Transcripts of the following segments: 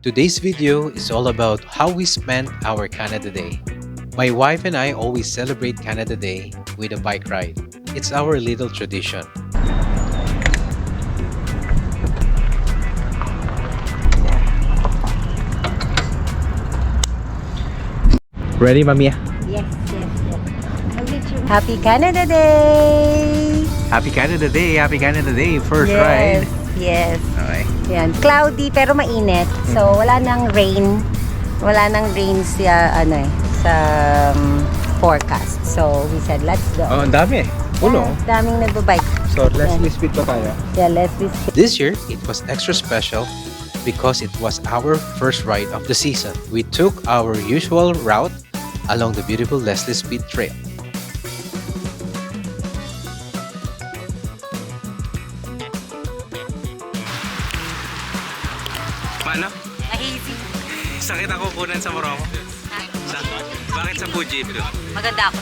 Today's video is all about how we spent our Canada Day. My wife and I always celebrate Canada Day with a bike ride. It's our little tradition. Ready, Mamiya? Yes. Happy Canada Day! Happy Canada Day! Happy Canada Day! First Yes, ride! yes. Okay. Yan. Cloudy pero mainit. So, wala nang rain. Wala nang rain sa forecast. So, we said, let's go. Oh, ang dami. Puno. Yes, daming nagbabike. So, let's Yan. speed pa tayo. Yeah, let's be This year, it was extra special because it was our first ride of the season. We took our usual route along the beautiful Leslie Speed Trail. Paano? Hazy. Sakit ako kunan sa Morocco. Bakit sa Fuji bro? Maganda ako.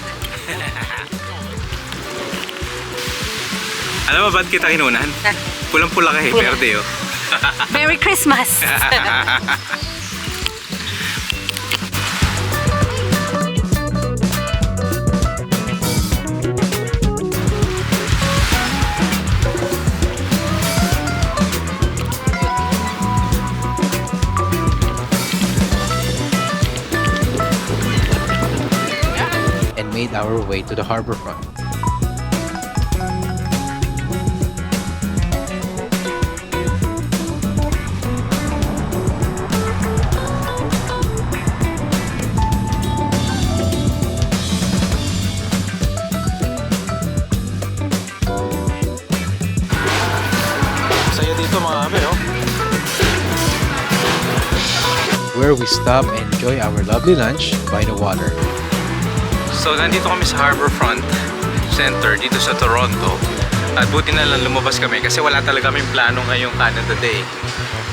Alam mo ba't kita kinunan? Pulang-pula ka eh, Pula. verde oh. Merry Christmas! And made our way to the harbor front. Saya dito mga abe oh. Where we stop and enjoy our lovely lunch by the water. So nandito kami sa Harbourfront Center dito sa Toronto. At buti na lang lumabas kami kasi wala talaga kaming plano ngayong Canada Day.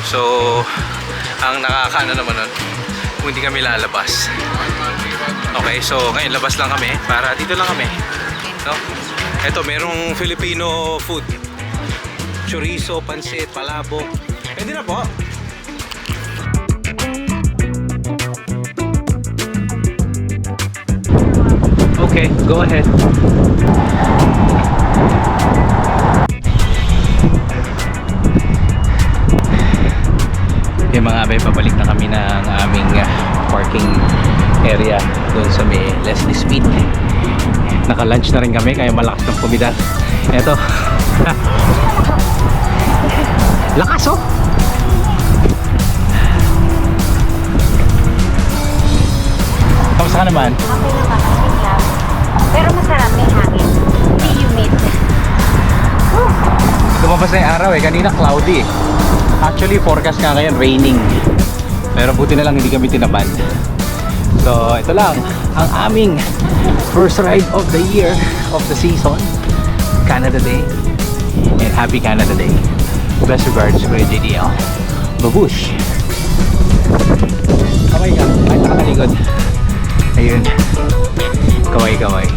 So ang nakakaano naman nun kung hindi kami lalabas. Okay, so ngayon labas lang kami para dito lang kami. No? Eto, merong Filipino food. Chorizo, pansit, palabok. Pwede na po. Okay, go ahead. Okay mga abe, pabalik na kami ng aming parking area doon sa may Leslie Speed. Naka-lunch na rin kami kaya malakas ng kumidad. Eto. Lakas oh! Kamusta ka naman? Okay naman, aswing lang. Pero masarap, may hangin. Hindi humid. Lumabas na yung araw eh, kanina cloudy. Actually, forecast nga ngayon, raining. Pero buti na lang hindi kami tinabad. So, ito lang, ang aming first ride of the year, of the season, Canada Day. And happy Canada Day. Best regards, Kuya JDL. Babush! Kaway ka, kahit nakakaligod. Ayun, kaway-kaway.